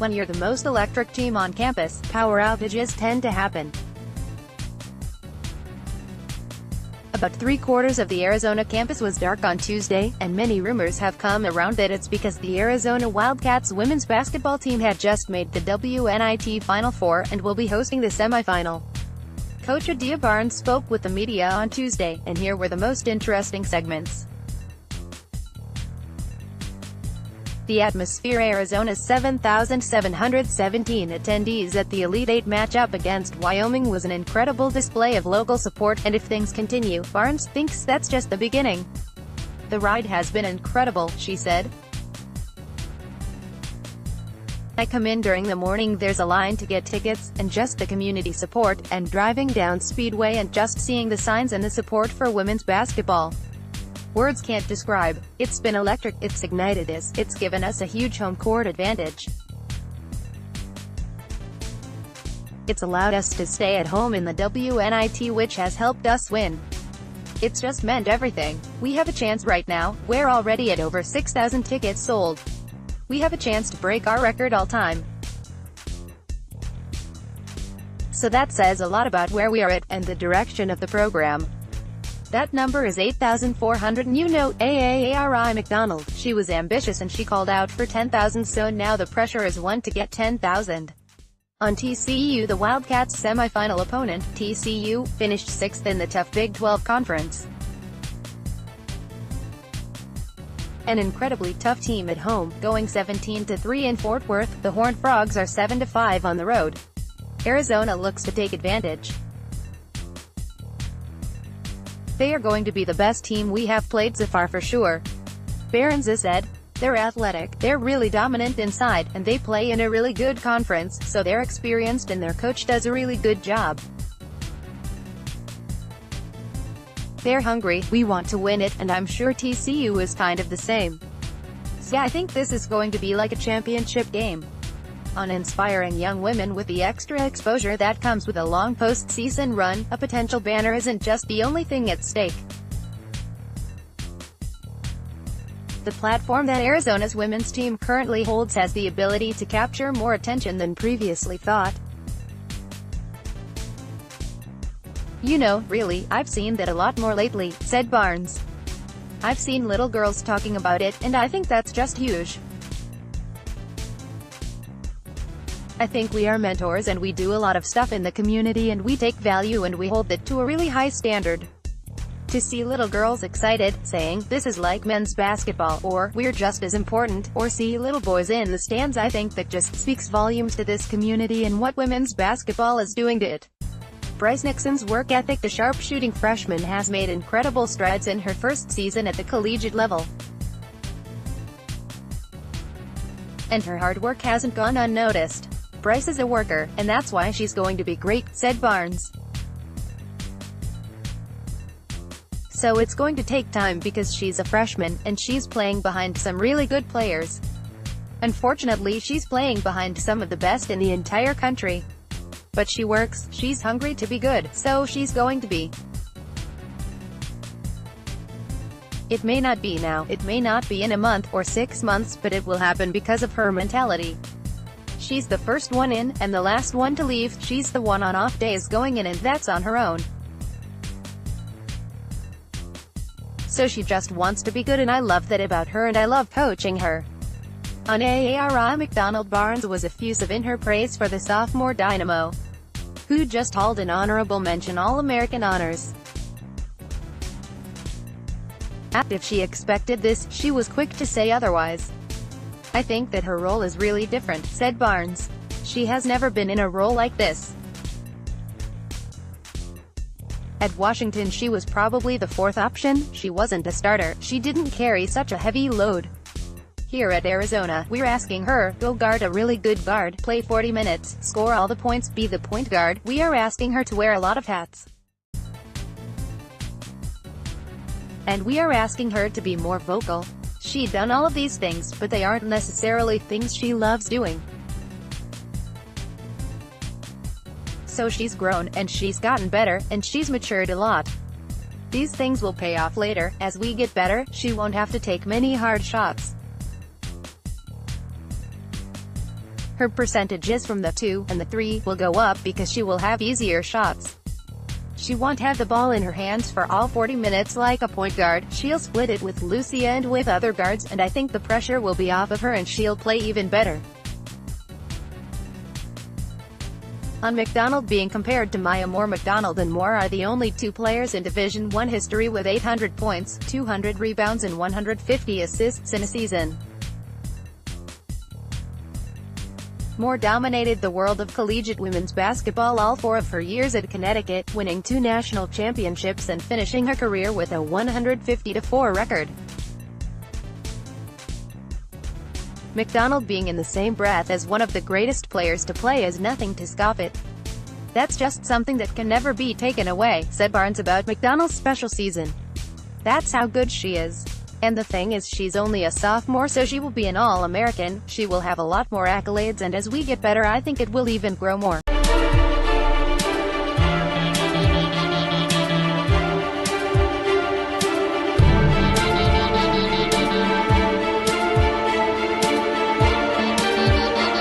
When you're the most electric team on campus, power outages tend to happen. About 3/4 of the Arizona campus was dark on Tuesday, and many rumors have come around that it's because the Arizona Wildcats women's basketball team had just made the WNIT Final Four, and will be hosting the semifinal. Coach Adia Barnes spoke with the media on Tuesday, and here were the most interesting segments. The atmosphere: Arizona's 7,717 attendees at the Elite Eight matchup against Wyoming was an incredible display of local support, and if things continue, Barnes thinks that's just the beginning. "The ride has been incredible," she said. "I come in during the morning, there's a line to get tickets, and just the community support, and driving down Speedway and just seeing the signs and the support for women's basketball. Words can't describe. It's been electric, it's ignited us, it's given us a huge home court advantage. It's allowed us to stay at home in the WNIT, which has helped us win. It's just meant everything. We have a chance right now, we're already at over 6,000 tickets sold. We have a chance to break our record all time. So that says a lot about where we are at, and the direction of the program. That number is 8,400, and you know, Aari McDonald, she was ambitious and she called out for 10,000, so now the pressure is one to get 10,000. On TCU, the Wildcats' semifinal opponent, TCU, finished 6th in the tough Big 12 conference. An incredibly tough team at home, going 17-3 in Fort Worth. The Horned Frogs are 7-5 on the road. Arizona looks to take advantage. They are going to be the best team we have played so far for sure. Barnes said. They're athletic, they're really dominant inside, and they play in a really good conference, so they're experienced and their coach does a really good job. They're hungry, we want to win it, and I'm sure TCU is kind of the same. So yeah, I think this is going to be like a championship game. On inspiring young women with the extra exposure that comes with a long postseason run, a potential banner isn't just the only thing at stake. The platform that Arizona's women's team currently holds has the ability to capture more attention than previously thought. You know, really, I've seen that a lot more lately, said Barnes. I've seen little girls talking about it, and I think that's just huge. I think we are mentors and we do a lot of stuff in the community and we take value and we hold it to a really high standard. To see little girls excited, saying, this is like men's basketball, or, we're just as important, or see little boys in the stands, I think that just speaks volumes to this community and what women's basketball is doing to it. Bryce Nixon's work ethic: the sharpshooting freshman has made incredible strides in her first season at the collegiate level. And her hard work hasn't gone unnoticed. Bryce is a worker, and that's why she's going to be great, said Barnes. So it's going to take time because she's a freshman, and she's playing behind some really good players. Unfortunately, she's playing behind some of the best in the entire country. But she works, she's hungry to be good, so she's going to be. It may not be now, it may not be in a month, or 6 months, but it will happen because of her mentality. She's the first one in, and the last one to leave. She's the one on off days going in, and that's on her own. So she just wants to be good, and I love that about her, and I love coaching her. On Aari McDonald, Barnes was effusive in her praise for the sophomore dynamo, who just hauled an honorable mention All-American honors. Asked if she expected this, she was quick to say otherwise. I think that her role is really different, said Barnes. She has never been in a role like this. At Washington she was probably the fourth option, she wasn't a starter, she didn't carry such a heavy load. Here at Arizona, we're asking her, go guard a really good guard, play 40 minutes, score all the points, be the point guard. We are asking her to wear a lot of hats. And we are asking her to be more vocal. She's done all of these things, but they aren't necessarily things she loves doing. So she's grown, and she's gotten better, and she's matured a lot. These things will pay off later. As we get better, she won't have to take many hard shots. Her percentages from the 2 and the 3 will go up because she will have easier shots. She won't have the ball in her hands for all 40 minutes like a point guard. She'll split it with Lucia and with other guards, and I think the pressure will be off of her and she'll play even better. On McDonald being compared to Maya Moore. McDonald and Moore are the only two players in Division I history with 800 points, 200 rebounds and 150 assists in a season. Moore dominated the world of collegiate women's basketball all 4 of her years at Connecticut, winning 2 national championships and finishing her career with a 150-4 record. McDonald being in the same breath as one of the greatest players to play is nothing to scoff at. That's just something that can never be taken away, said Barnes about McDonald's special season. That's how good she is. And the thing is, she's only a sophomore, so she will be an All-American. She will have a lot more accolades, and as we get better I think it will even grow more.